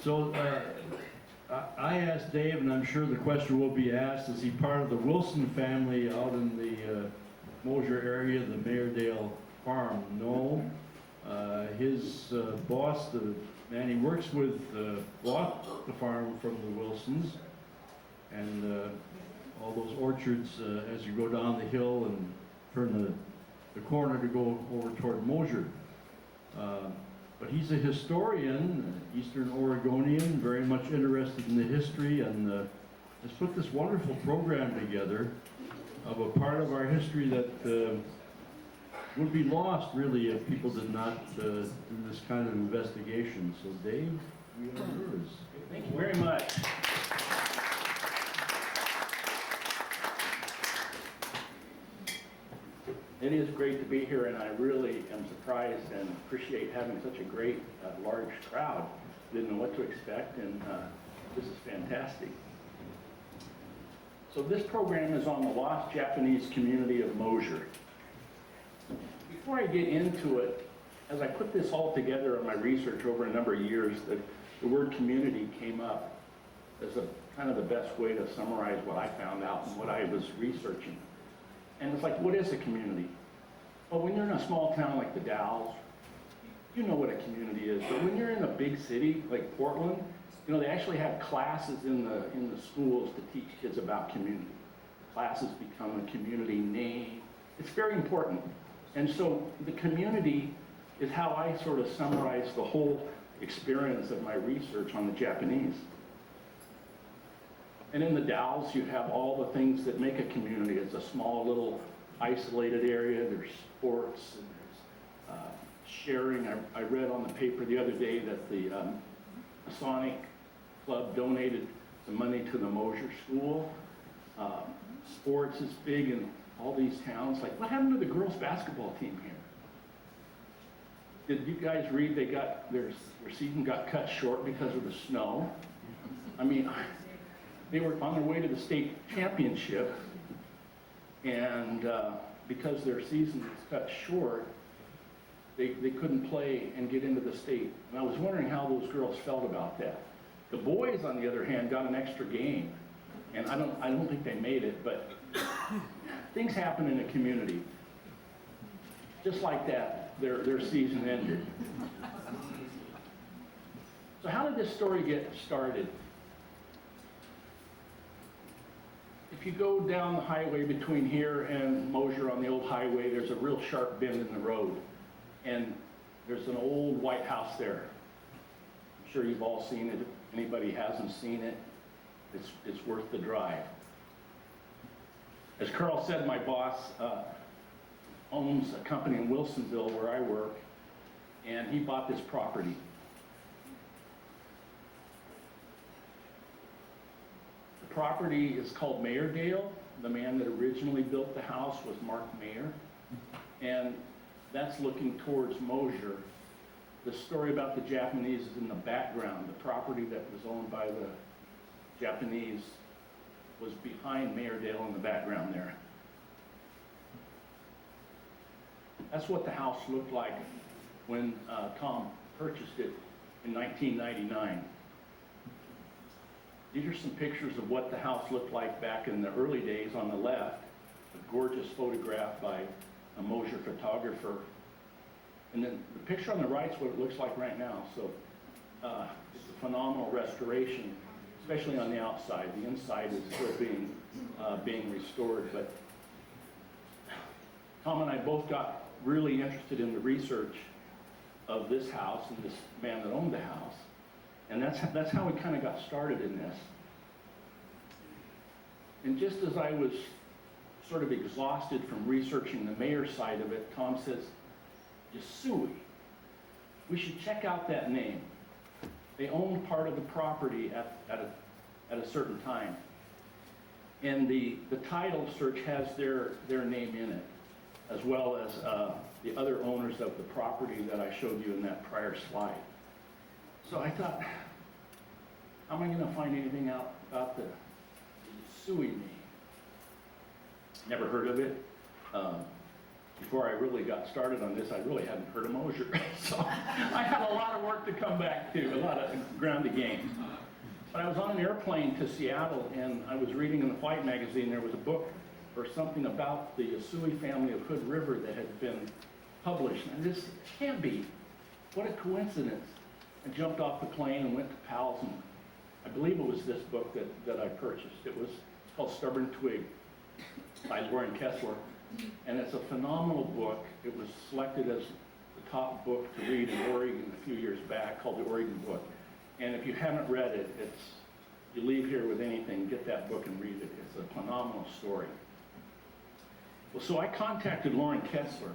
So I asked Dave, and I'm sure the question will be asked, is he part of the Wilson family out in the Mosier area, the Mayerdale farm? No. His boss, the man he works with, bought the farm from the Wilsons, and all those orchards as you go down the hill and turn the corner to go over toward Mosier. But he's a historian, Eastern Oregonian, very much interested in the history, and has put this wonderful program together of a part of our history that would be lost, really, if people did not do this kind of investigation. So, Dave, we are yours. Thank you very much. It is great to be here, and I really am surprised and appreciate having such a great, large crowd. Didn't know what to expect, and this is fantastic. So this program is on the lost Japanese community of Mosier. Before I get into it, as I put this all together in my research over a number of years, the word community came up as a kind of the best way to summarize what I found out and what I was researching. And it's like, what is a community? Well, when you're in a small town like the Dalles, you know what a community is. But when you're in a big city like Portland, you know, they actually have classes in the schools to teach kids about community. Classes become a community name. It's very important. And so the community is how I sort of summarize the whole experience of my research on the Japanese. And in the Dalles, you have all the things that make a community. It's a small little isolated area. There's sports and there's sharing. I read on the paper the other day that the Masonic Club donated some money to the Mosier School. Sports is big in all these towns. Like, what happened to the girls' basketball team here? Did you guys read they got their season got cut short because of the snow? I mean, they were on their way to the state championship, and because their season was cut short, they couldn't play and get into the state. And I was wondering how those girls felt about that. The boys, on the other hand, got an extra game, and I don't think they made it, but things happen in a community. Just like that, their season ended. So how did this story get started? If you go down the highway between here and Mosier on the old highway, there's a real sharp bend in the road. And there's an old white house there. I'm sure you've all seen it. If anybody hasn't seen it, it's worth the drive. As Carl said, my boss owns a company in Wilsonville where I work, and he bought this property. The property is called Mayerdale. The man that originally built the house was Mark Mayer, and that's looking towards Mosier. The story about the Japanese is in the background. The property that was owned by the Japanese was behind Mayerdale in the background there. That's what the house looked like when Tom purchased it in 1999. These are some pictures of what the house looked like back in the early days. On the left, a gorgeous photograph by a Mosier photographer. And then the picture on the right is what it looks like right now. So it's a phenomenal restoration, especially on the outside. The inside is still being restored. But Tom and I both got really interested in the research of this house and this man that owned the house. And that's how we kind of got started in this. And just as I was sort of exhausted from researching the Mayer side of it, Tom says, Yasui, we should check out that name. They owned part of the property at a certain time. And the title search has their name in it, as well as the other owners of the property that I showed you in that prior slide. So I thought, how am I going to find anything out about the Yasui name? Never heard of it. before I really got started on this, I really hadn't heard of Mosier. So I had a lot of work to come back to, a lot of ground to gain. But I was on an airplane to Seattle, and I was reading in the flight magazine, there was a book or something about the Yasui family of Hood River that had been published. And this can't be. What a coincidence. I jumped off the plane and went to Powell's, and I believe it was this book that I purchased. It's called Stubborn Twig by Lauren Kessler. And it's a phenomenal book. It was selected as the top book to read in Oregon a few years back, called the Oregon Book. And if you haven't read it, you leave here with anything, get that book and read it. It's a phenomenal story. Well, so I contacted Lauren Kessler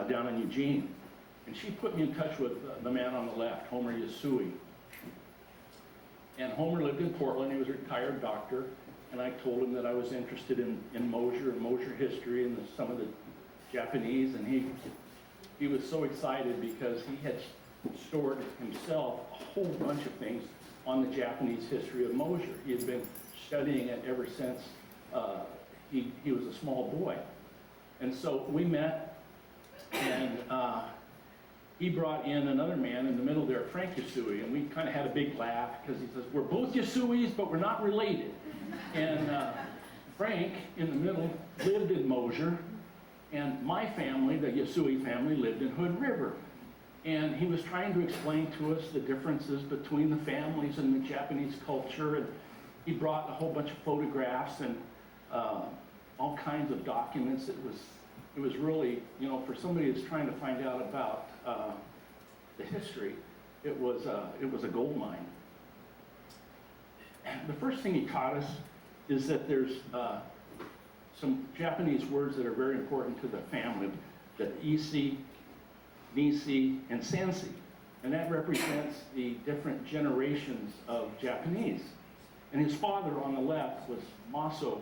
down in Eugene, and she put me in touch with the man on the left, Homer Yasui. And Homer lived in Portland. He was a retired doctor, and I told him that I was interested in Mosier and Mosier history and some of the Japanese, and he was so excited because he had stored himself a whole bunch of things on the Japanese history of Mosier. He had been studying it ever since he was a small boy. And so we met, and he brought in another man in the middle there, Frank Yasui, and we kind of had a big laugh because he says, we're both Yasuis, but we're not related. And Frank, in the middle, lived in Mosier, and my family, the Yasui family, lived in Hood River. And he was trying to explain to us the differences between the families and the Japanese culture, and he brought a whole bunch of photographs and all kinds of documents. It was really, for somebody that's trying to find out about the history, it was a gold mine. The first thing he taught us is that there's some Japanese words that are very important to the family, the isi, nisi, and sansi. And that represents the different generations of Japanese. And his father on the left was Maso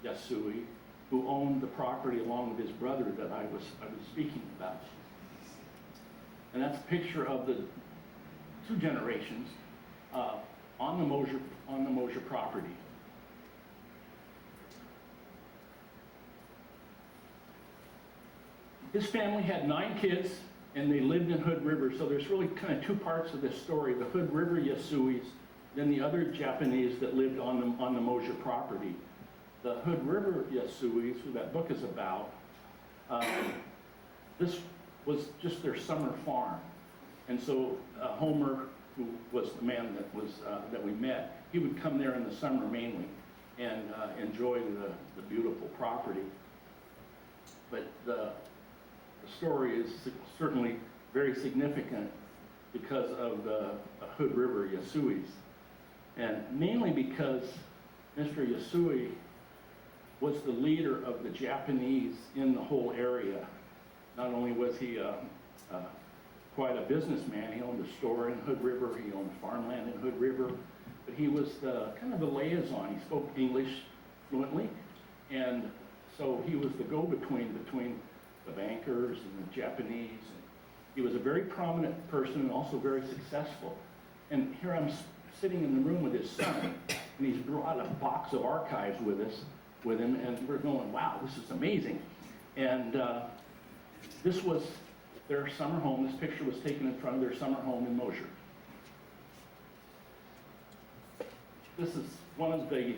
Yasui, who owned the property along with his brother that I was speaking about. And that's a picture of the two generations on the Mosier property. His family had 9 kids, and they lived in Hood River. So there's really kind of 2 parts of this story: the Hood River Yasuis, then the other Japanese that lived on the Mosier property. The Hood River Yasuis, who that book is about, this was just their summer farm. And so Homer, who was the man that we met, he would come there in the summer mainly and enjoy the beautiful property. But the story is certainly very significant because of the Hood River Yasuis. And mainly because Mr. Yasui was the leader of the Japanese in the whole area. Not only was he quite a businessman, he owned a store in Hood River, he owned farmland in Hood River, but he was kind of the liaison. He spoke English fluently, and so he was the go-between between the bankers and the Japanese. And he was a very prominent person and also very successful. And here I'm sitting in the room with his son, and he's brought a box of archives with him, and we're going, wow, this is amazing. And this was their summer home. This picture was taken in front of their summer home in Mosier. This is one of the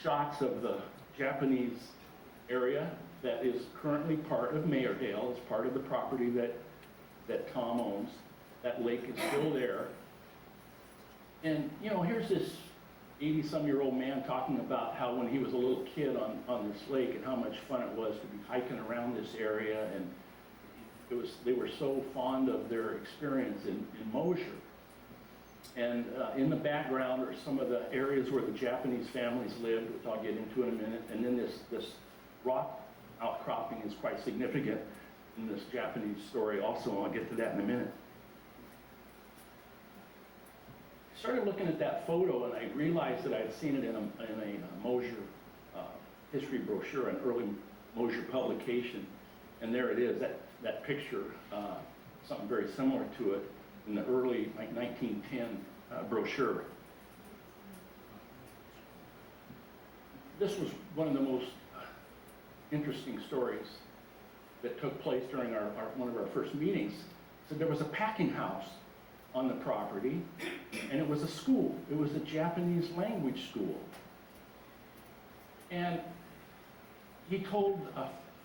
shots of the Japanese area that is currently part of Mayerdale. It's part of the property that Tom owns. That lake is still there. And, here's this 80-some-year-old man talking about how when he was a little kid on this lake and how much fun it was to be hiking around this area, and they were so fond of their experience in Mosier. And in the background are some of the areas where the Japanese families lived, which I'll get into in a minute. And then this rock outcropping is quite significant in this Japanese story also, and I'll get to that in a minute. I started looking at that photo, and I realized that I had seen it in a Mosier history brochure, an early Mosier publication. And there it is, that picture, something very similar to it in the early 1910 brochure. This was one of the most interesting stories. that took place during one of our first meetings, said there was a packing house on the property, and it was a school. It was a Japanese language school. And he told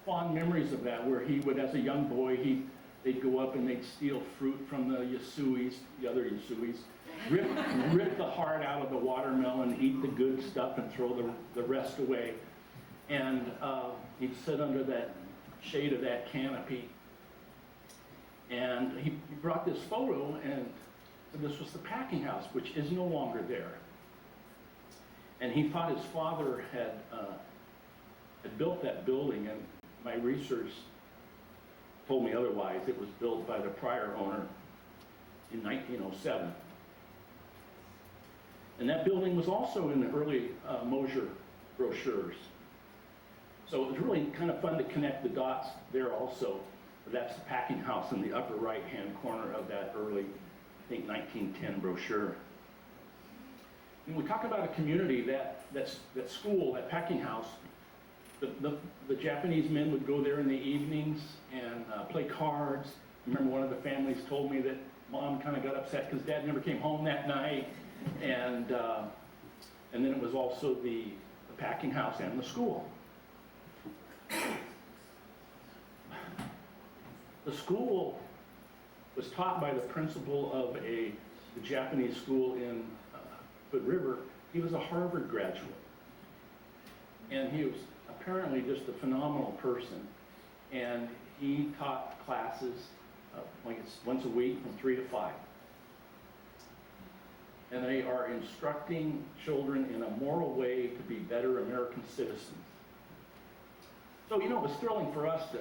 fond memories of that, where he would, as a young boy, they'd go up and they'd steal fruit from the Yasuis, the other Yasuis, rip the heart out of the watermelon, eat the good stuff, and throw the rest away. And he'd sit under that shade of that canopy. And he brought this photo, and this was the packing house, which is no longer there. And he thought his father had built that building, and my research told me otherwise. It was built by the prior owner in 1907. And that building was also in the early Mosier brochures. So it was really kind of fun to connect the dots there also. That's the packing house in the upper right-hand corner of that early, I think, 1910 brochure. When we talk about a community, that school, that packing house, the Japanese men would go there in the evenings and play cards. I remember one of the families told me that mom kind of got upset because dad never came home that night. And then it was also the packing house and the school. The school was taught by the principal of the Japanese school in Hood River. He was a Harvard graduate. And he was apparently just a phenomenal person. And he taught classes once a week from 3 to 5. And they are instructing children in a moral way to be better American citizens. So, it was thrilling for us to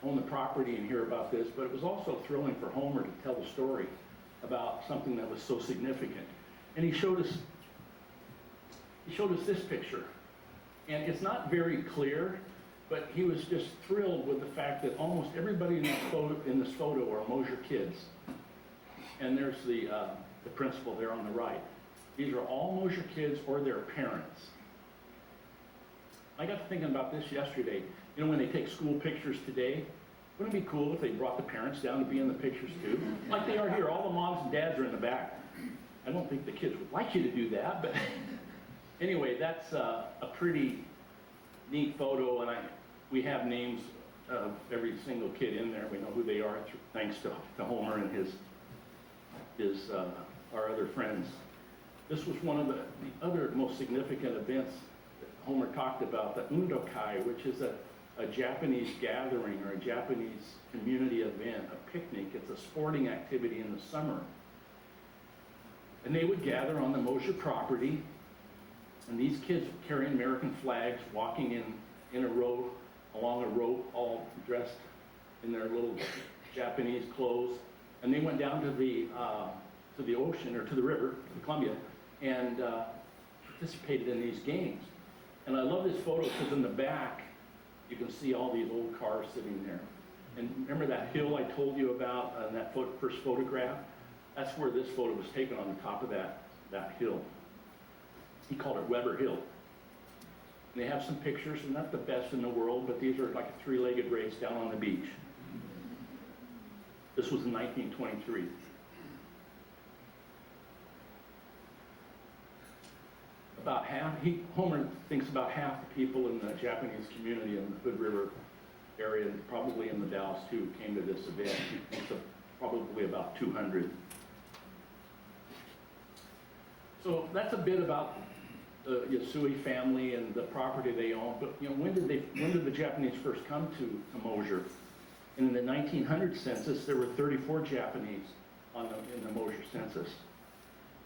own the property and hear about this, but it was also thrilling for Homer to tell the story about something that was so significant. And he showed us this picture. And it's not very clear, but he was just thrilled with the fact that almost everybody in this photo are Mosier kids. And there's the principal there on the right. These are all Mosier kids or their parents. I got to thinking about this yesterday. When they take school pictures today, wouldn't it be cool if they brought the parents down to be in the pictures too? Like they are here, all the moms and dads are in the back. I don't think the kids would like you to do that, but anyway, that's a pretty neat photo, and we have names of every single kid in there. We know who they are thanks to Homer and our other friends. This was one of the other most significant events that Homer talked about, the Undokai, which is a Japanese gathering or a Japanese community event, a picnic. It's a sporting activity in the summer. And they would gather on the Mosier property, and these kids carrying American flags, walking in a row, along a rope, all dressed in their little Japanese clothes. And they went down to the ocean, or to the river, to Columbia, and participated in these games. And I love this photo because in the back, you can see all these old cars sitting there. And remember that hill I told you about in that first photograph? That's where this photo was taken, on the top of that hill. He called it Weber Hill. And they have some pictures, and not the best in the world, but these are like a 3-legged race down on the beach. This was in 1923. Homer thinks about half the people in the Japanese community in the Hood River area, and probably in the Dalles too, came to this event. He thinks of probably about 200. So that's a bit about the Yasui family and the property they own. But when did the Japanese first come to Mosier? In the 1900 census, there were 34 Japanese in the Mosier census.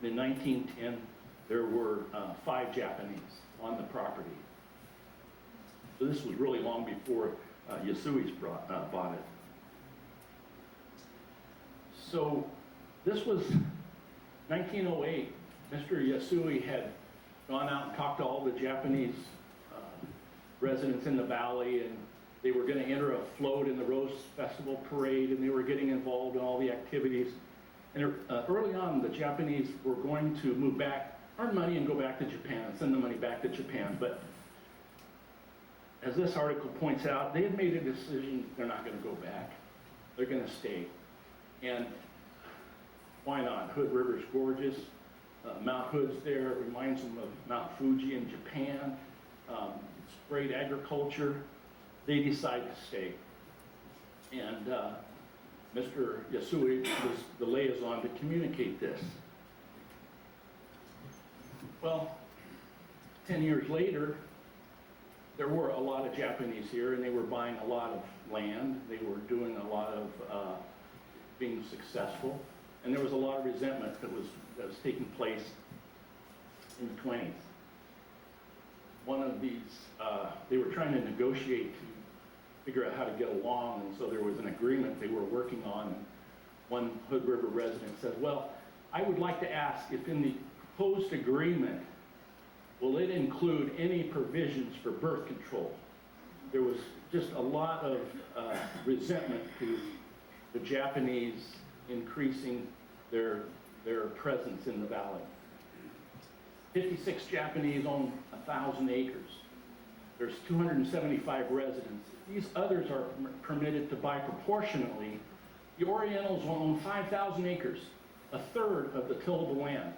In 1910, there were 5 Japanese on the property. So this was really long before Yasui's bought it. So this was 1908. Mr. Yasui had gone out and talked to all the Japanese residents in the valley, and they were going to enter a float in the Rose Festival Parade, and they were getting involved in all the activities. And early on, the Japanese were going to move back, earn money and go back to Japan, and send the money back to Japan. But as this article points out, they had made a decision they're not going to go back. They're going to stay. And why not? Hood River's gorgeous. Mount Hood's there. It reminds them of Mount Fuji in Japan. It's great agriculture. They decide to stay. And Mr. Yasui was the liaison to communicate this. Well, 10 years later, there were a lot of Japanese here, and they were buying a lot of land. They were doing a lot of being successful, and there was a lot of resentment that was taking place in the 20s. One of these, they were trying to negotiate to figure out how to get along, and so there was an agreement they were working on. And one Hood River resident said, well, I would like to ask if in the proposed agreement, will it include any provisions for birth control? There was just a lot of resentment to the Japanese increasing their presence in the valley. 56 Japanese own 1,000 acres. There's 275 residents. These others are permitted to buy proportionately. The Orientals own 5,000 acres, a third of the tillable land.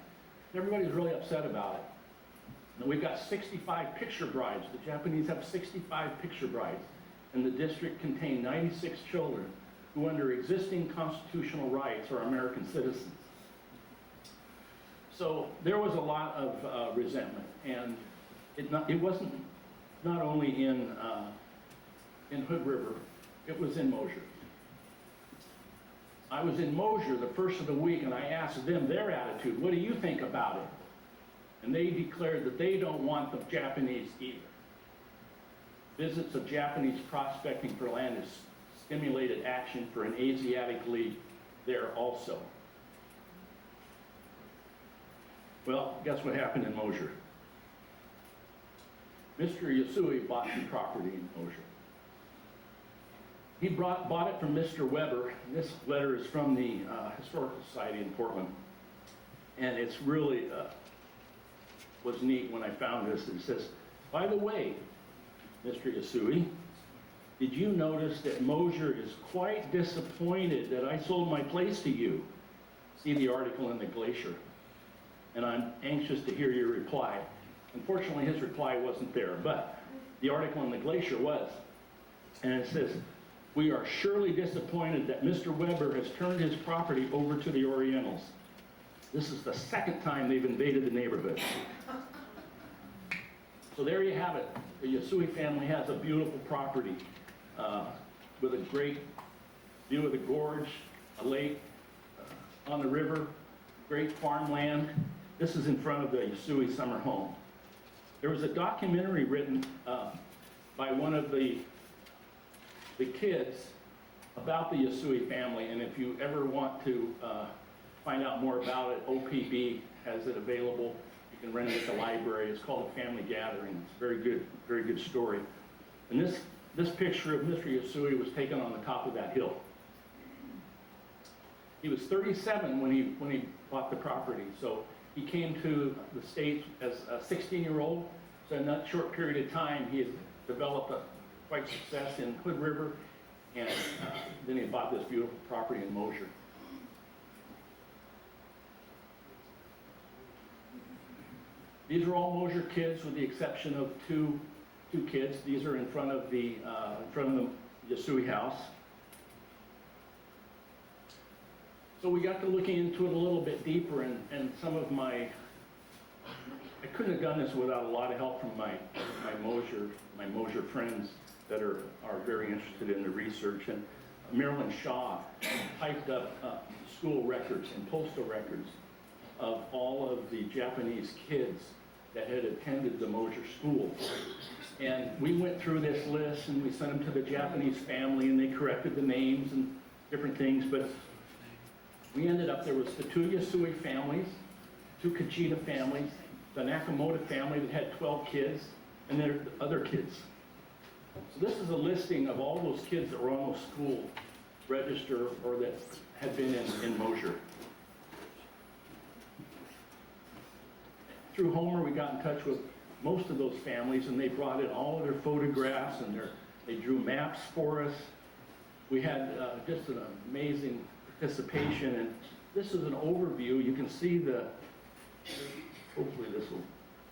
Everybody's really upset about it. And we've got 65 picture brides. The Japanese have 65 picture brides, and the district contained 96 children who, under existing constitutional rights, are American citizens. So there was a lot of resentment, and it wasn't not only in Hood River, it was in Mosier. I was in Mosier the first of the week, and I asked them their attitude. What do you think about it? And they declared that they don't want the Japanese either. Visits of Japanese prospecting for land has stimulated action for an Asiatic League there also. Well, guess what happened in Mosier? Mr. Yasui bought some property in Mosier. He bought it from Mr. Weber. This letter is from the Historical Society in Portland. And it's really was neat when I found this. It says, by the way, Mr. Yasui, did you notice that Mosier is quite disappointed that I sold my place to you? See the article in the Glacier. And I'm anxious to hear your reply. Unfortunately, his reply wasn't there, but the article in the Glacier was. And it says, we are surely disappointed that Mr. Weber has turned his property over to the Orientals. This is the second time they've invaded the neighborhood. So there you have it. The Yasui family has a beautiful property with a great view of the gorge, a lake on the river, great farmland. This is in front of the Yasui summer home. There was a documentary written by one of the kids about the Yasui family, and if you ever want to find out more about it, OPB has it available. You can rent it at the library. It's called A Family Gathering. It's a very good story. And this picture of Mr. Yasui was taken on the top of that hill. He was 37 when he bought the property, so he came to the States as a 16-year-old. So in that short period of time, he had developed quite success in Hood River, and then he bought this beautiful property in Mosier. These are all Mosier kids, with the exception of two kids. These are in front of the Yasui house. So we got to looking into it a little bit deeper, and some of I couldn't have done this without a lot of help from my Mosier friends that are very interested in the research. And Marilyn Shaw typed up school records and postal records of all of the Japanese kids that had attended the Mosier school. And we went through this list, and we sent them to the Japanese family, and they corrected the names and different things. But we ended up, there was the two Yasui families, two Kachita families, the Nakamoto family that had 12 kids, and their other kids. So this is a listing of all those kids that were on those school register or that had been in Mosier. Through Homer, we got in touch with most of those families, and they brought in all of their photographs and they drew maps for us. We had just an amazing participation, and this is an overview. You can see hopefully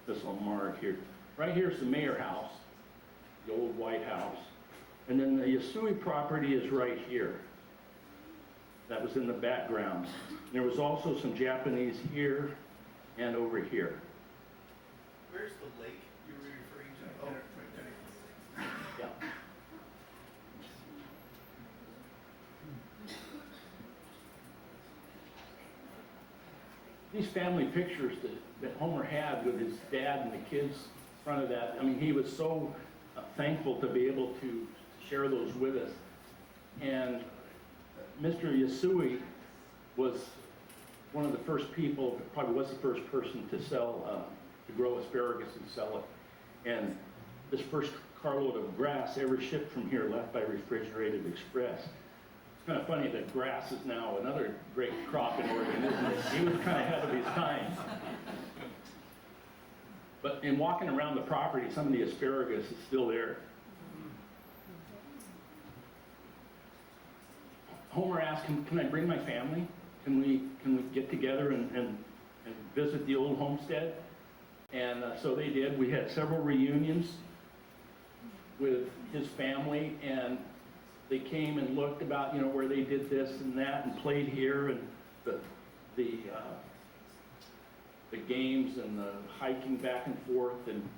this will mark here. Right here's the Mayor House, the old White House. And then the Yasui property is right here. That was in the background. There was also some Japanese here and over here. Where's the lake you were referring to? Oh, right there. Yeah. These family pictures that Homer had with his dad and the kids in front of that, I mean, he was so thankful to be able to share those with us. And Mr. Yasui was one of the first people, probably was the first person to to grow asparagus and sell it. And this first carload of grass ever shipped from here left by Refrigerated Express. It's kind of funny that grass is now another great crop in Oregon, isn't it? He was kind of ahead of his time. But in walking around the property, some of the asparagus is still there. Homer asked, can I bring my family? Can we get together and visit the old homestead? And so they did. We had several reunions with his family, and they came and looked about, where they did this and that and played here, and the games and the hiking back and forth. And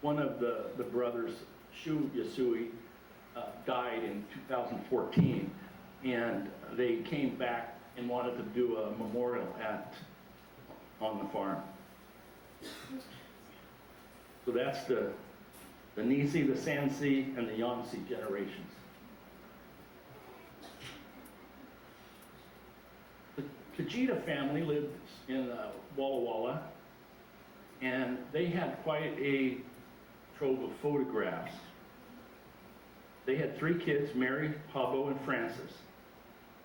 one of the brothers, Shu Yasui, died in 2014, and they came back and wanted to do a memorial on the farm. So that's the Nisi, the Sansi, and the Yansi generations. The Kajita family lived in Walla Walla, and they had quite a trove of photographs. They had 3 kids, Mary, Pablo, and Francis.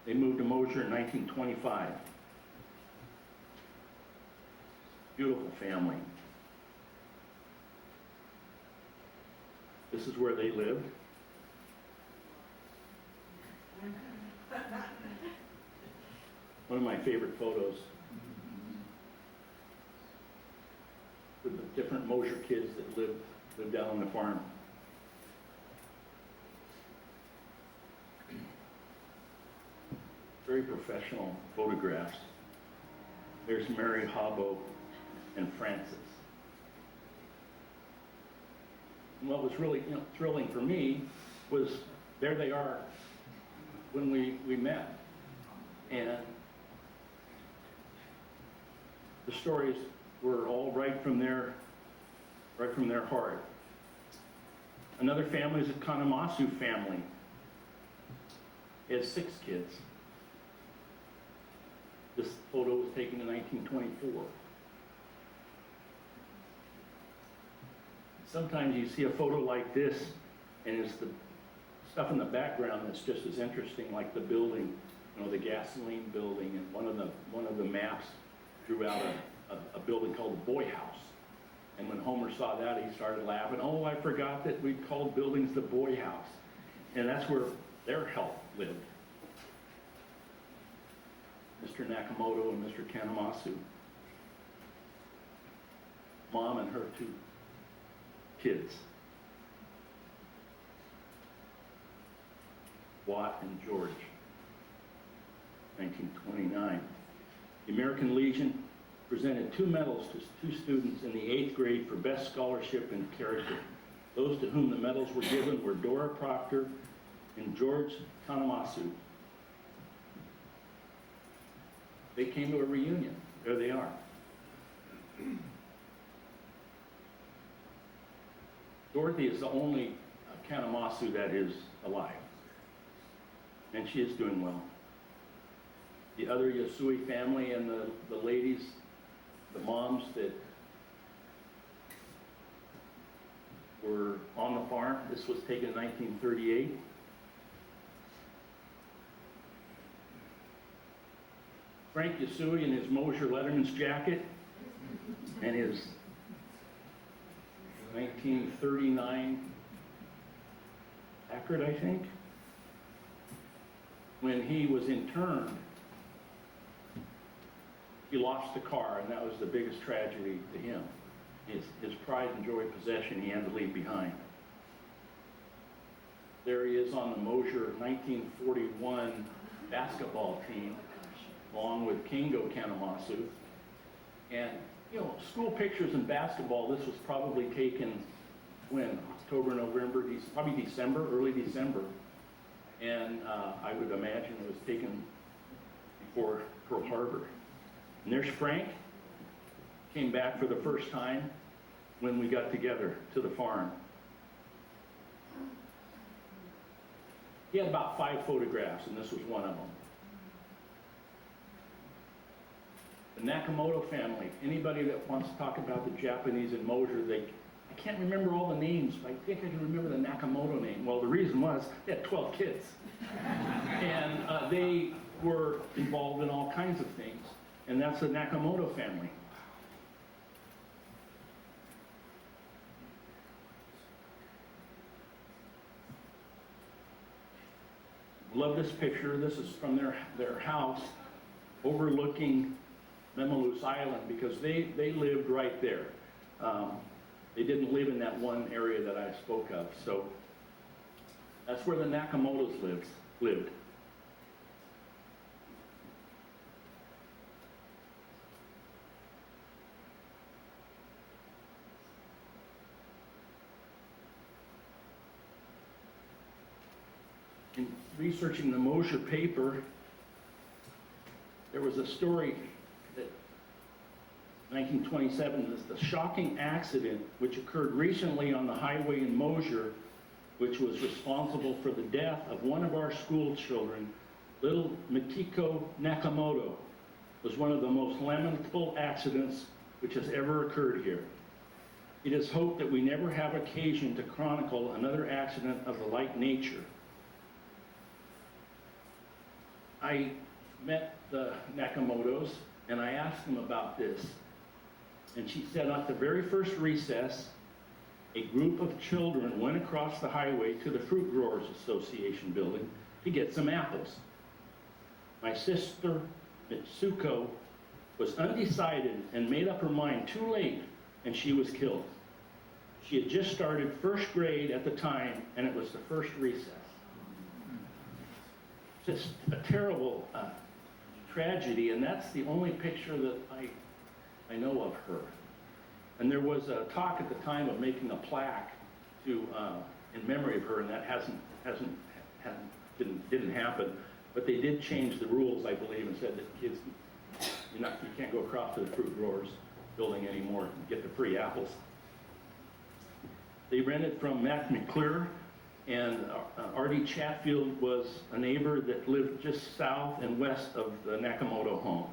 They moved to Mosier in 1925. Beautiful family. This is where they lived. One of my favorite photos with the different Mosier kids that lived down on the farm. Very professional photographs. There's Mary, Habo, and Francis. And what was really thrilling for me was there they are when we met. And the stories were all right from their heart. Another family is the Kanemasu family. It has 6 kids. This photo was taken in 1924. Sometimes you see a photo like this, and it's the stuff in the background that's just as interesting, like the building, the gasoline building, and one of the maps drew out a building called the Boy House. And when Homer saw that, he started laughing. Oh, I forgot that we called buildings the Boy House. And that's where their help lived. Mr. Nakamoto and Mr. Kanemasu. Mom and her 2 kids. Watt and George. 1929. The American Legion presented 2 medals to 2 students in the 8th grade for best scholarship and character. Those to whom the medals were given were Dora Proctor and George Kanemasu. They came to a reunion. There they are. Dorothy is the only Kanemasu that is alive. And she is doing well. The other Yasui family and the ladies, the moms that were on the farm, this was taken in 1938. Frank Yasui in his Mosier Letterman's jacket and his 1939 Packard, I think. When he was interned, he lost the car, and that was the biggest tragedy to him. His pride and joy possession he had to leave behind. There he is on the Mosier 1941 basketball team, along with Kingo Kanemasu. And, you know, school pictures in basketball, this was probably taken when? October, November, probably December, early December. And I would imagine it was taken before Pearl Harbor. And there's Frank, came back for the first time when we got together to the farm. He had about 5 photographs, and this was one of them. The Nakamoto family, anybody that wants to talk about the Japanese in Mosier, I can't remember all the names, but I think I can remember the Nakamoto name. Well, the reason was they had 12 kids. And they were involved in all kinds of things. And that's the Nakamoto family. Love this picture. This is from their house overlooking Memaloose Island, because they lived right there. They didn't live in that one area that I spoke of. So that's where the Nakamotos lived. In researching the Mosier paper, there was a story that 1927 is the shocking accident which occurred recently on the highway in Mosier, which was responsible for the death of one of our school children, little Mitiko Nakamoto. Was one of the most lamentable accidents which has ever occurred here. It is hoped that we never have occasion to chronicle another accident of the like nature. I met the Nakamotos and I asked them about this. And she said at the very first recess, a group of children went across the highway to the Fruit Growers Association building to get some apples. My sister, Mitsuko, was undecided and made up her mind too late, and she was killed. She had just started first grade at the time, and it was the first recess. Just a terrible tragedy, and that's the only picture that I know of her. And there was a talk at the time of making a plaque to in memory of her, and that didn't happen. But they did change the rules, I believe, and said that kids, you can't go across to the Fruit Growers building anymore and get the free apples. They rented from Matt McClure, and Artie Chatfield was a neighbor that lived just south and west of the Nakamoto home.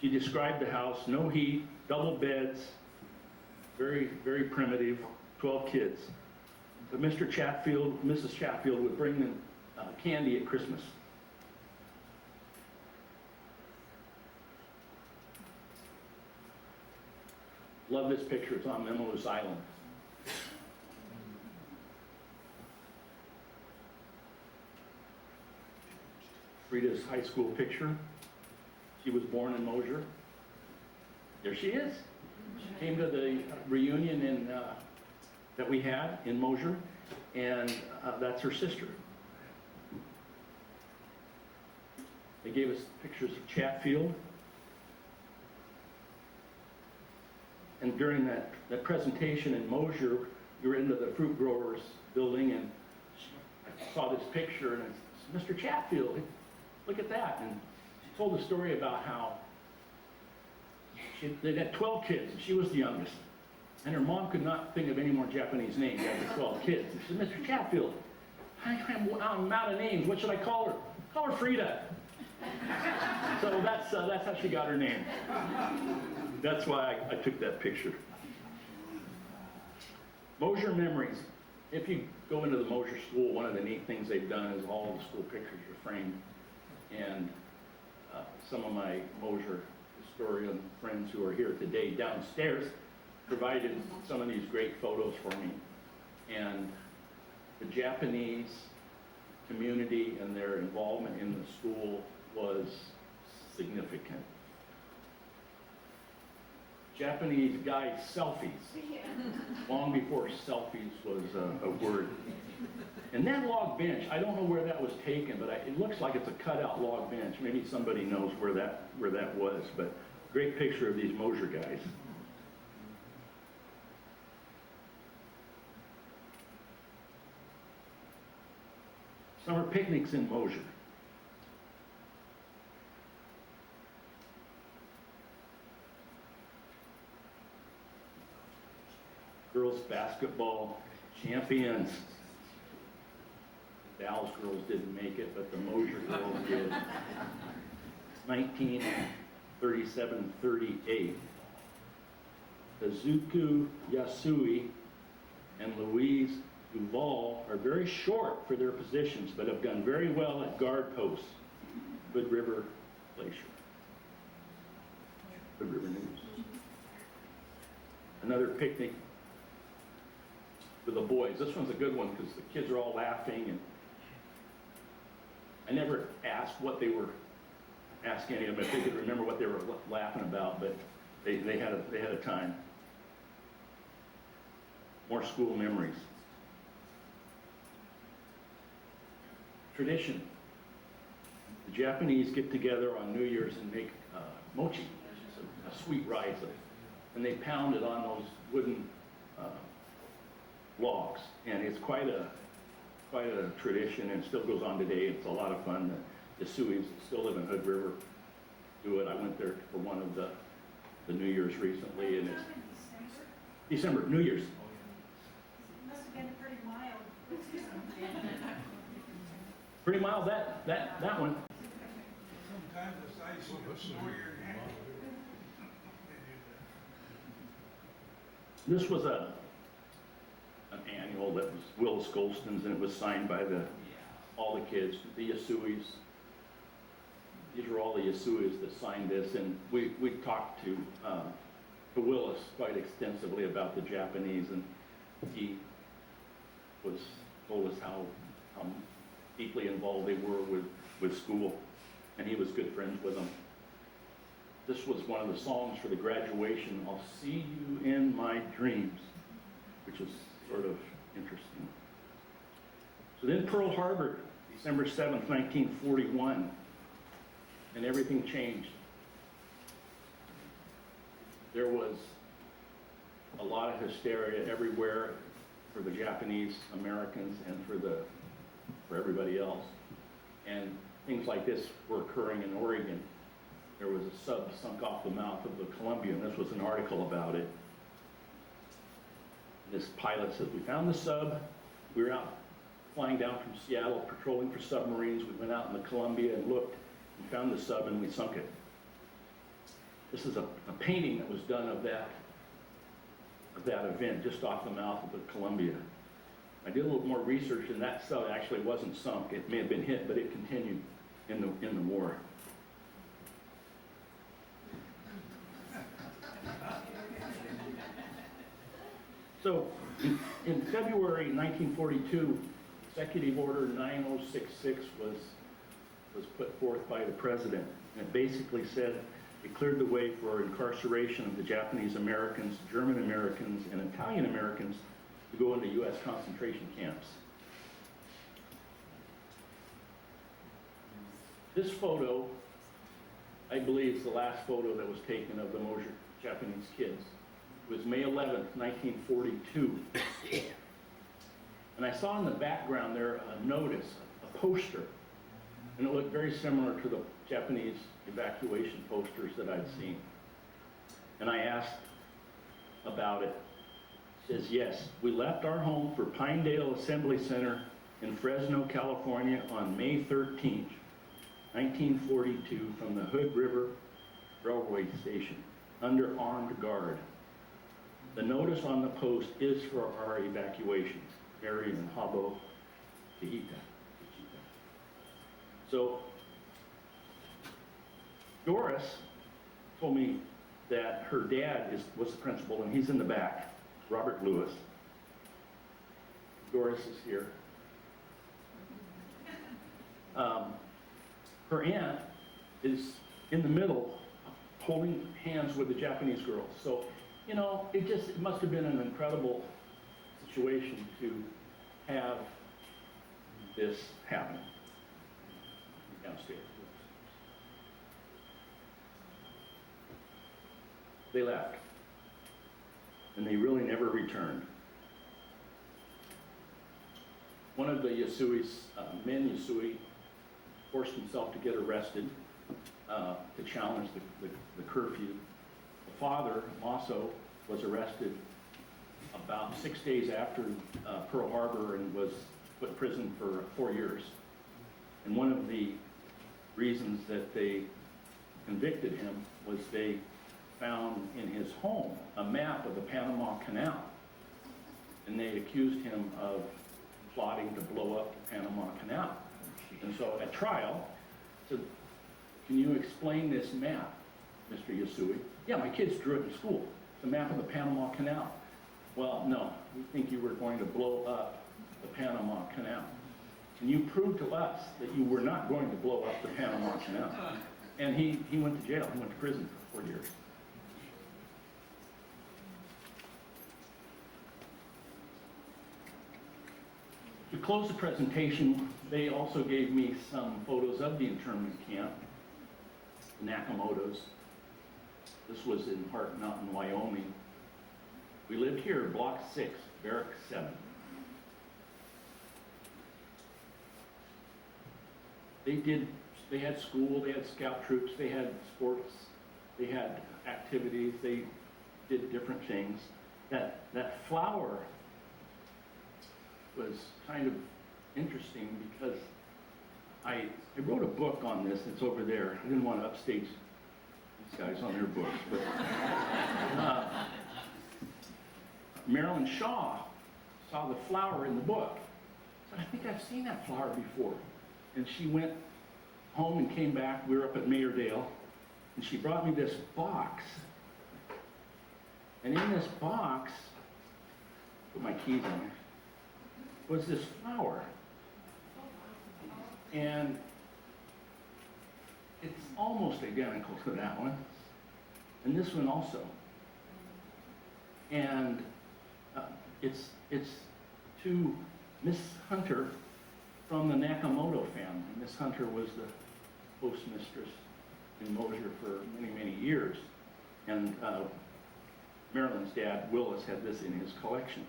She described the house, no heat, double beds, very, very primitive, 12 kids. But Mrs. Chatfield would bring them candy at Christmas. Love this picture, it's on Memaloose Island. Frida's high school picture. She was born in Mosier. There she is. She came to the reunion that we had in Mosier, and that's her sister. They gave us pictures of Chatfield. And during that presentation in Mosier, we were into the Fruit Growers building, and I saw this picture, and it's Mr. Chatfield. Look at that. And she told a story about how they had 12 kids, and she was the youngest. And her mom could not think of any more Japanese names after 12 kids. She said, Mr. Chatfield, I'm out of names. What should I call her? Call her Frida. So that's how she got her name. That's why I took that picture. Mosier memories. If you go into the Mosier school, one of the neat things they've done is all the school pictures are framed. And some of my Mosier historian friends who are here today downstairs provided some of these great photos for me. And the Japanese community and their involvement in the school was significant. Japanese guys selfies, long before selfies was a word. And that log bench, I don't know where that was taken, but it looks like it's a cutout log bench. Maybe somebody knows where that was, but great picture of these Mosier guys. Summer picnics in Mosier. Girls basketball champions. The Dallas girls didn't make it, but the Mosier girls did. 1937-38. Kazuku Yasui and Louise Duval are very short for their positions, but have done very well at guard posts. Hood River Glacier. Hood River News. Another picnic for the boys. This one's a good one because the kids are all laughing, and I never asked what they were asking any of them if they could remember what they were laughing about, but they had a time. More school memories. Tradition. The Japanese get together on New Year's and make mochi, a sweet rice, and they pound it on those wooden logs, and it's quite a tradition, and it still goes on today. It's a lot of fun. The Yasuis still live in Hood River do it. I went there for one of the New Year's recently, and it's December, New Year's. Must have been pretty mild. Pretty mild, that one. Sometimes it's ice, Mosier and Hackett. This was an annual that was Will Skolston's, and it was signed by all the kids, the Yasuis. These were all the Yasuis that signed this, and we talked to Willis quite extensively about the Japanese, and he told us how deeply involved they were with school, and he was good friends with them. This was one of the songs for the graduation, "I'll See You in My Dreams," which was sort of interesting. So then Pearl Harbor, December 7th, 1941, and everything changed. There was a lot of hysteria everywhere for the Japanese Americans and for everybody else. And things like this were occurring in Oregon. There was a sub sunk off the mouth of the Columbia, and this was an article about it. This pilot says, "We found the sub. We were out flying down from Seattle, patrolling for submarines. We went out in the Columbia and looked and found the sub, and we sunk it." This is a painting that was done of that event just off the mouth of the Columbia. I did a little more research, and that sub actually wasn't sunk. It may have been hit, but it continued in the war. So, in February 1942, Executive Order 9066 was put forth by the President. And it basically said it cleared the way for incarceration of the Japanese Americans, German Americans, and Italian Americans to go into U.S. concentration camps. This photo, I believe, is the last photo that was taken of the Mosier Japanese kids. It was May 11th, 1942. And I saw in the background there a notice, a poster, and it looked very similar to the Japanese evacuation posters that I'd seen. And I asked about it. It says, "Yes, we left our home for Pinedale Assembly Center in Fresno, California on May 13th, 1942 from the Hood River Railway Station under armed guard. The notice on the post is for our evacuation, Mary and Habo, Tahita. So Doris told me that her dad was the principal, and he's in the back, Robert Lewis. Doris is here. Her aunt is in the middle, holding hands with the Japanese girls. So, you know, it must have been an incredible situation to have this happen downstairs. They left, and they really never returned. One of the Yasui's, men Yasui, forced himself to get arrested to challenge the curfew. The father, Maso, was arrested about 6 days after Pearl Harbor and was put in prison for 4 years. And one of the reasons that they convicted him was they found in his home a map of the Panama Canal. And they accused him of plotting to blow up the Panama Canal. And so at trial, said, can you explain this map, Mr. Yasui? Yeah, my kids drew it in school. It's a map of the Panama Canal. Well, no, we think you were going to blow up the Panama Canal. Can you prove to us that you were not going to blow up the Panama Canal? And he went to jail. He went to prison for 4 years. To close the presentation, they also gave me some photos of the internment camp, the Nakamoto's. This was in Heart Mountain, Wyoming. We lived here, Block 6, Barrack 7. They had school, they had scout troops, they had sports, they had activities, they did different things. That flower was kind of interesting because I wrote a book on this. It's over there. I didn't want to upstage these guys on their books, but Marilyn Shaw saw the flower in the book. So I think I've seen that flower before. And she went home and came back. We were up at Mayerdale, and she brought me this box. And in this box, put my keys in there, was this flower. And it's almost identical to that one. And this one also. And it's to Miss Hunter from the Nakamoto family. Miss Hunter was the postmistress in Mosier for many, many years. And Marilyn's dad, Willis, had this in his collection.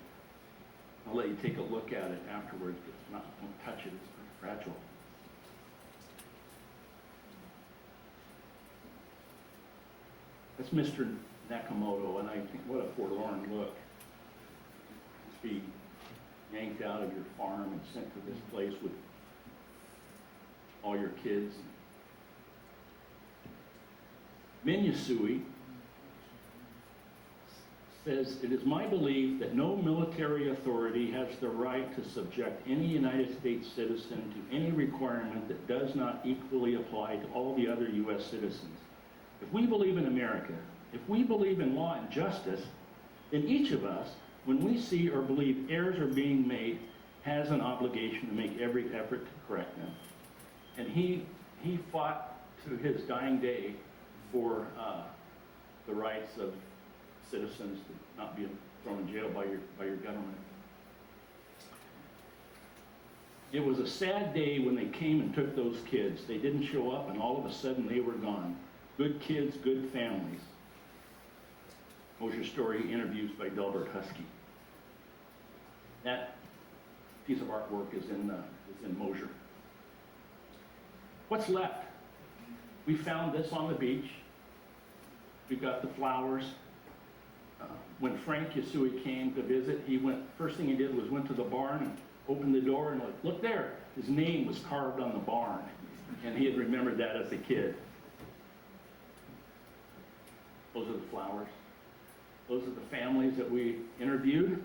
I'll let you take a look at it afterwards. Don't touch it, it's pretty fragile. That's Mr. Nakamoto, and I think what a forlorn look. Just be yanked out of your farm and sent to this place with all your kids. Minyasui says, it is my belief that no military authority has the right to subject any United States citizen to any requirement that does not equally apply to all the other U.S. citizens. If we believe in America, if we believe in law and justice, then each of us, when we see or believe errors are being made, has an obligation to make every effort to correct them. And he fought to his dying day for the rights of citizens to not be thrown in jail by your government. It was a sad day when they came and took those kids. They didn't show up, and all of a sudden they were gone. Good kids, good families. Mosier Story interviews by Delbert Husky. That piece of artwork is in Mosier. What's left? We found this on the beach. We've got the flowers. When Frank Yasui came to visit, first thing he did was went to the barn and opened the door and look there. His name was carved on the barn, and he had remembered that as a kid. Those are the flowers. Those are the families that we interviewed.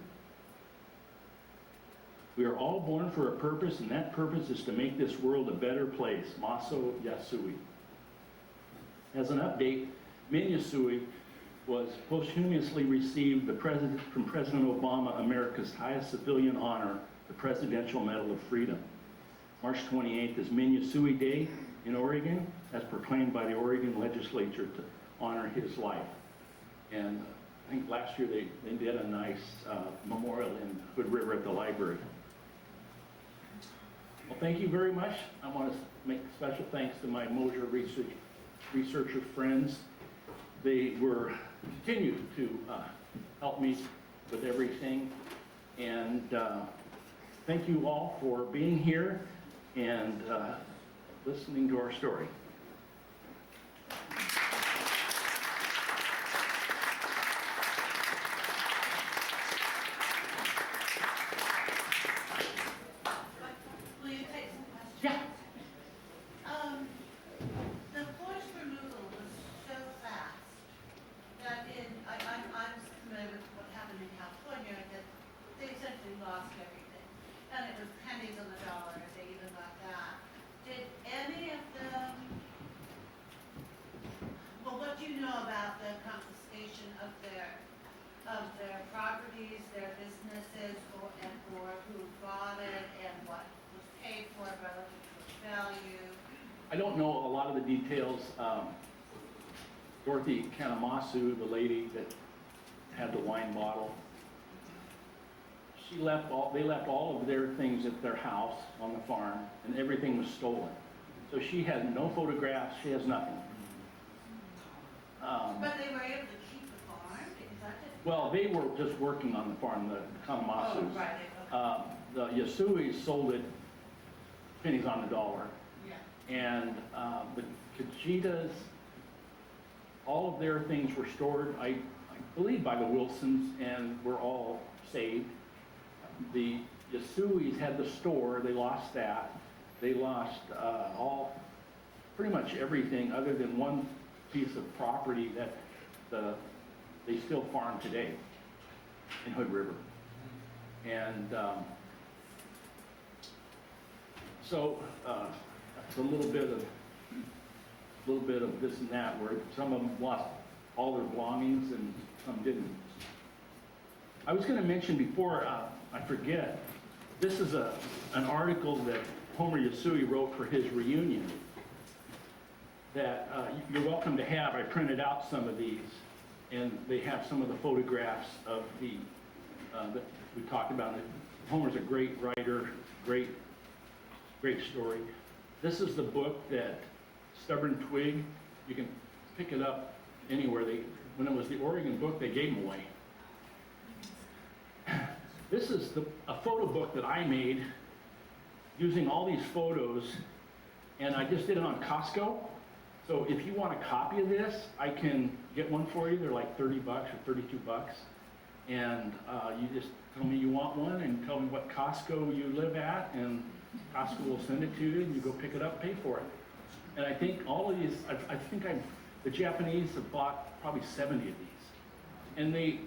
We are all born for a purpose, and that purpose is to make this world a better place. Maso Yasui. As an update, Min Yasui was posthumously received from President Obama, America's highest civilian honor, the Presidential Medal of Freedom. March 28th is Minyasui Day in Oregon, as proclaimed by the Oregon legislature to honor his life. And I think last year they did a nice memorial in Hood River at the library. Well, thank you very much. I want to make special thanks to my Mosier researcher friends. They continue to help me with everything. And thank you all for being here and listening to our story. Will you take some questions? Yeah. The forest removal was so fast that I'm familiar with what happened in California, that they essentially lost everything. And it was pennies on the dollar if they even got that. Did any of them, well, what do you know about the confiscation of their properties, their businesses, or who bought it, and what was paid for it relative to its value? I don't know a lot of the details. Dorothy Kanemasu, the lady that had the wine bottle, they left all of their things at their house on the farm, and everything was stolen. So she had no photographs, she has nothing. But they were able to keep the farm, because I didn't. Well, they were just working on the farm, the Kanemasus. Oh, right, okay. The Yasuis sold it pennies on the dollar. Yeah. And the Kajitas, all of their things were stored, I believe, by the Wilsons, and were all saved. The Yasuis had the store, they lost that. They lost pretty much everything other than one piece of property that they still farm today in Hood River. And so it's a little bit of this and that, where some of them lost all their belongings and some didn't. I was going to mention before I forget, this is an article that Homer Yasui wrote for his reunion that you're welcome to have. I printed out some of these, and they have some of the photographs of that we talked about. Homer's a great writer, great story. This is the book that Stubborn Twig, you can pick it up anywhere. When it was the Oregon book, they gave them away. This is a photo book that I made using all these photos, and I just did it on Costco. So if you want a copy of this, I can get one for you. They're like $30 or $32. And you just tell me you want one and tell me what Costco you live at, and Costco will send it to you, and you go pick it up, pay for it. And I think all of these, the Japanese have bought probably 70 of these. And they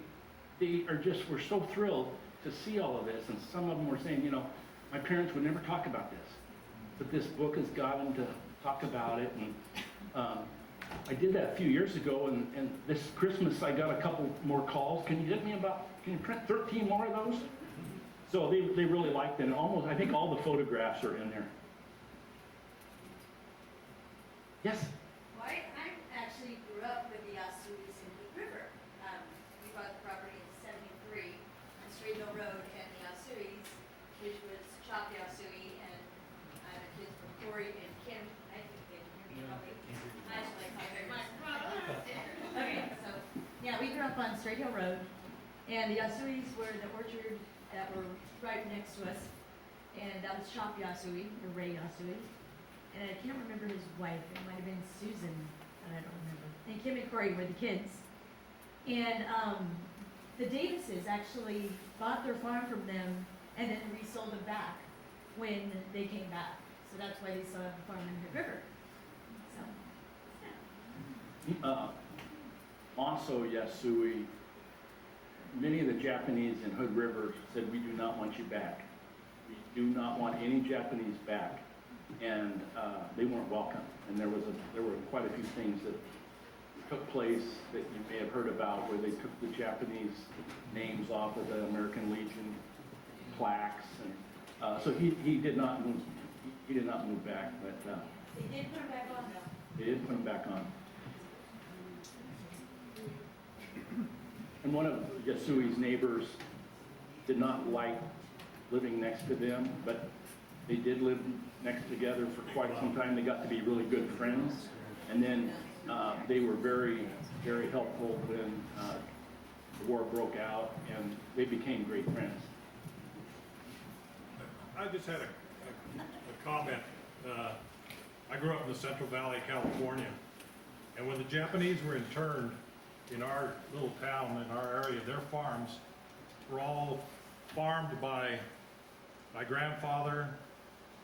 were so thrilled to see all of this, and some of them were saying, my parents would never talk about this, but this book has got them to talk about it. And I did that a few years ago, and this Christmas I got a couple more calls. Can you print 13 more of those? So they really liked it, and I think all the photographs are in there. Yes? Well, I actually grew up with the Yasuis in Hood River. We bought the property in '73 on Straight Hill Road, and the Yasuis, which was Chop Yasui, and I have kids from Corey and Kim. I think they can hear me probably. I actually like my Okay, so, yeah, we grew up on Straight Hill Road, and the Yasuis were the orchard that were right next to us, and that was Chop Yasui, or Ray Yasui. And I can't remember his wife, it might have been Susan, and I don't remember. And Kim and Corey were the kids. And the Davises actually bought their farm from them and then resold it back when they came back. So that's why they still have the farm in Hood River. So, yeah. Also, Yasui, many of the Japanese in Hood River said, we do not want you back. We do not want any Japanese back. And they weren't welcome. And there were quite a few things that took place that you may have heard about, where they took the Japanese names off of the American Legion plaques, and so he did not move. He did not move back, but They did put them back on though. they did put him back on. And one of Yasui's neighbors did not like living next to them, but they did live next together for quite some time. They got to be really good friends. And then they were very, very helpful when the war broke out, and they became great friends. I just had a comment. I grew up in the Central Valley of California, and when the Japanese were interned in our little town, in our area, their farms were all farmed by my grandfather,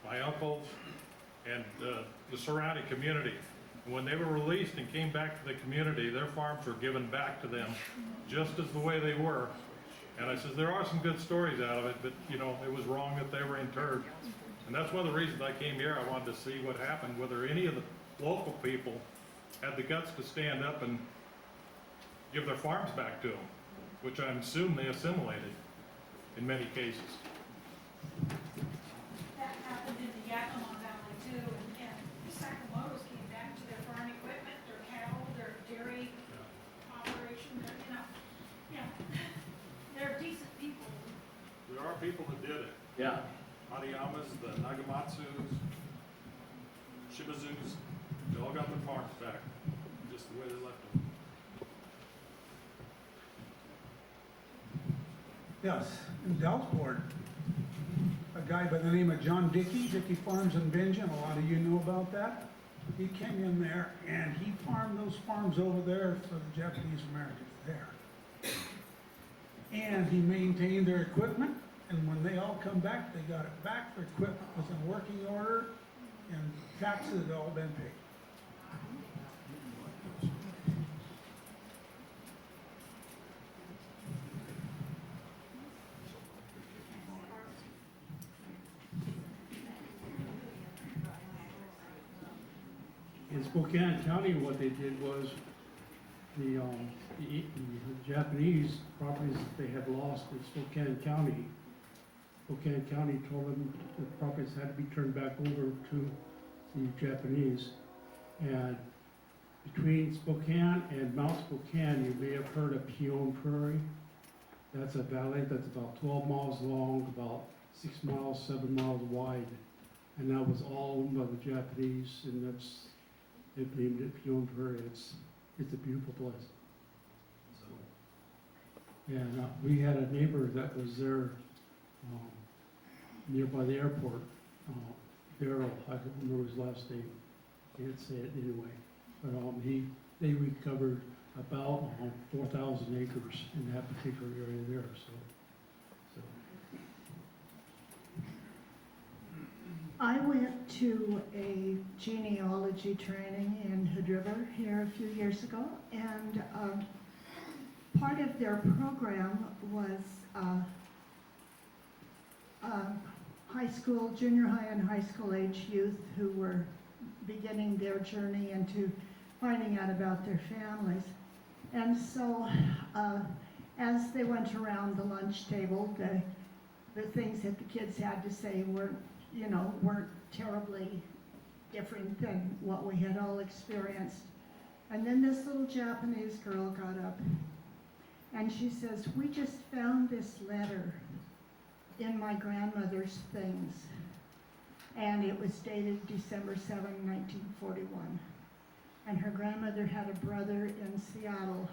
my uncles, and the surrounding community. And when they were released and came back to the community, their farms were given back to them just as the way they were. And I says, there are some good stories out of it, but you know, it was wrong that they were interred. And that's one of the reasons I came here. I wanted to see what happened, whether any of the local people had the guts to stand up and give their farms back to them, which I assume they assimilated in many cases. That happened in the Yakima Valley too, and the Sakamotos came back to their farm equipment, their cattle, their dairy operation, their, they're decent people. There are people that did it. Yeah. Hanayamas, the Nagamatsus, Shimazus, they all got their farms back, just the way they left them. Yes, in Delport, a guy by the name of John Dickey Farms in Benjamin, a lot of you know about that. He came in there and he farmed those farms over there for the Japanese Americans there. And he maintained their equipment, and when they all come back, they got it back. Their equipment was in working order, and taxes had all been paid. In Spokane County, what they did was the Japanese properties that they had lost in Spokane County told them the properties had to be turned back over to the Japanese. And between Spokane and Mount Spokane, you may have heard of Pion Prairie. That's a valley that's about 12 miles long, about 6 miles, 7 miles wide. And that was all owned by the Japanese, and they've named it Pion Prairie. It's a beautiful place. And we had a neighbor that was there nearby the airport. Darrell, I don't remember his last name. Can't say it anyway. But they recovered about 4,000 acres in that particular area there. So. I went to a genealogy training in Hood River here a few years ago, and part of their program was high school, junior high and high school age youth who were beginning their journey into finding out about their families. And so as they went around the lunch table, the things that the kids had to say weren't terribly different than what we had all experienced. And then this little Japanese girl got up and she says, "We just found this letter in my grandmother's things." And it was dated December 7, 1941. And her grandmother had a brother in Seattle.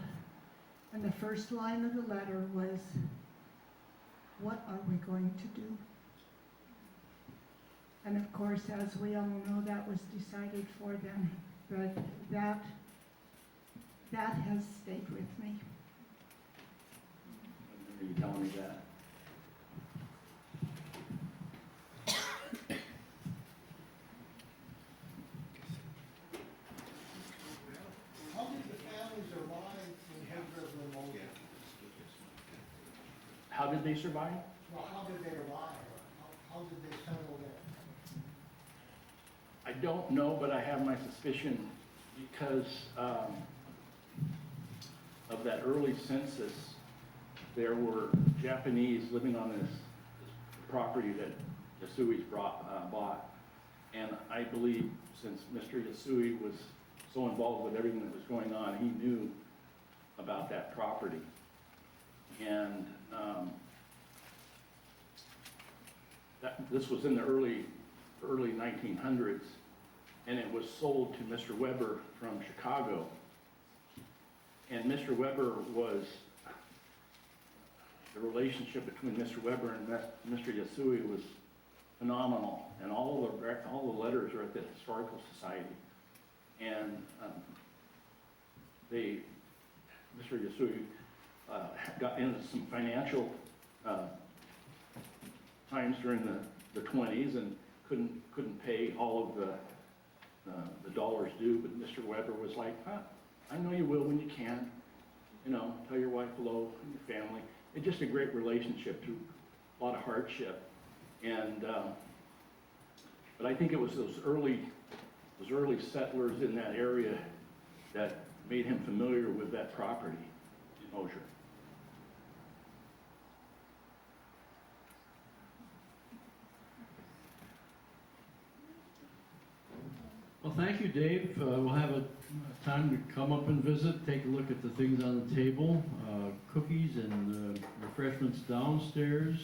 And the first line of the letter was, "What are we going to do?" And of course, as we all know, that was decided for them. But that has stayed with me. Are you telling me that? How did the family survive in Hood River and Mosier? How did they survive? Well, how did they arrive? How did they settle there? I don't know, but I have my suspicion because of that early census, there were Japanese living on this property that Yasui's bought. And I believe since Mr. Yasui was so involved with everything that was going on, he knew about that property. And this was in the early 1900s, and it was sold to Mr. Weber from Chicago. And Mr. Weber was, the relationship between Mr. Weber and Mr. Yasui was phenomenal, and all the letters are at the Historical Society. And Mr. Yasui got into some financial times during the 20s and couldn't pay all of the dollars due, but Mr. Weber was like, I know you will when you can. You know, tell your wife hello and your family. It's just a great relationship through a lot of hardship. And but I think it was those early settlers in that area that made him familiar with that property in Mosier. Well, thank you, Dave. We'll have a time to come up and visit, take a look at the things on the table, cookies and refreshments downstairs.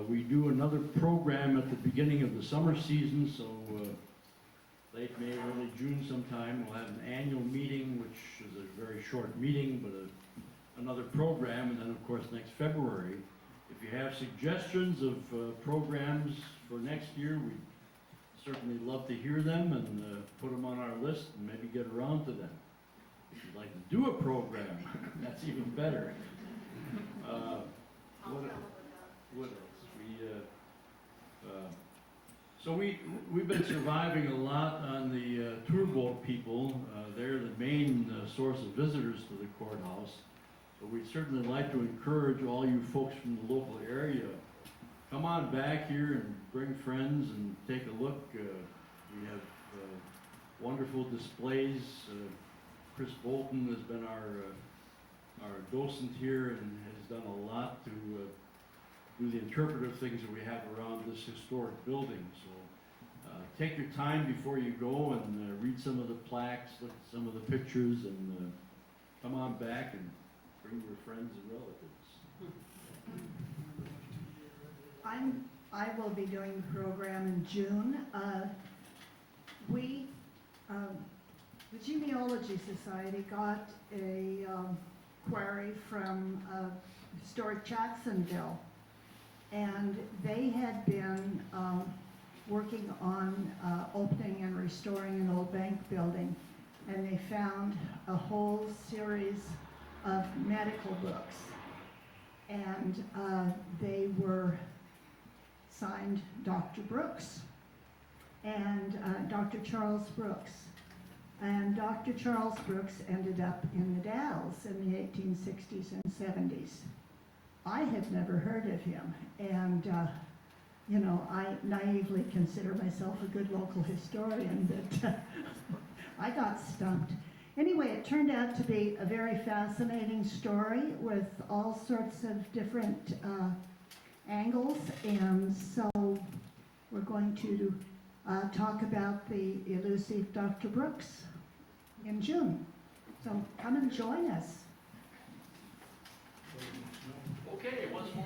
We do another program at the beginning of the summer season, so late May, early June sometime, we'll have an annual meeting, which is a very short meeting, but another program, and then of course next February. If you have suggestions of programs for next year, we'd certainly love to hear them and put them on our list and maybe get around to them. If you'd like to do a program, that's even better. What else? We've been surviving a lot on the tour boat people. They're the main source of visitors to the courthouse. So we'd certainly like to encourage all you folks from the local area, come on back here and bring friends and take a look. We have wonderful displays. Chris Bolton has been our docent here and has done a lot to do the interpretive things that we have around this historic building. So take your time before you go and read some of the plaques, look at some of the pictures, and come on back and bring your friends and relatives. I will be doing the program in June. The Genealogy Society got a query from Historic Jacksonville, and they had been working on opening and restoring an old bank building, and they found a whole series of medical books, and they were signed Dr. Brooks and Dr. Charles Brooks. And Dr. Charles Brooks ended up in the Dalles in the 1860s and 70s. I had never heard of him, and you know, I naively consider myself a good local historian, but I got stumped. Anyway, it turned out to be a very fascinating story with all sorts of different angles, and so we're going to talk about the elusive Dr. Brooks in June. So come and join us. Okay, once more.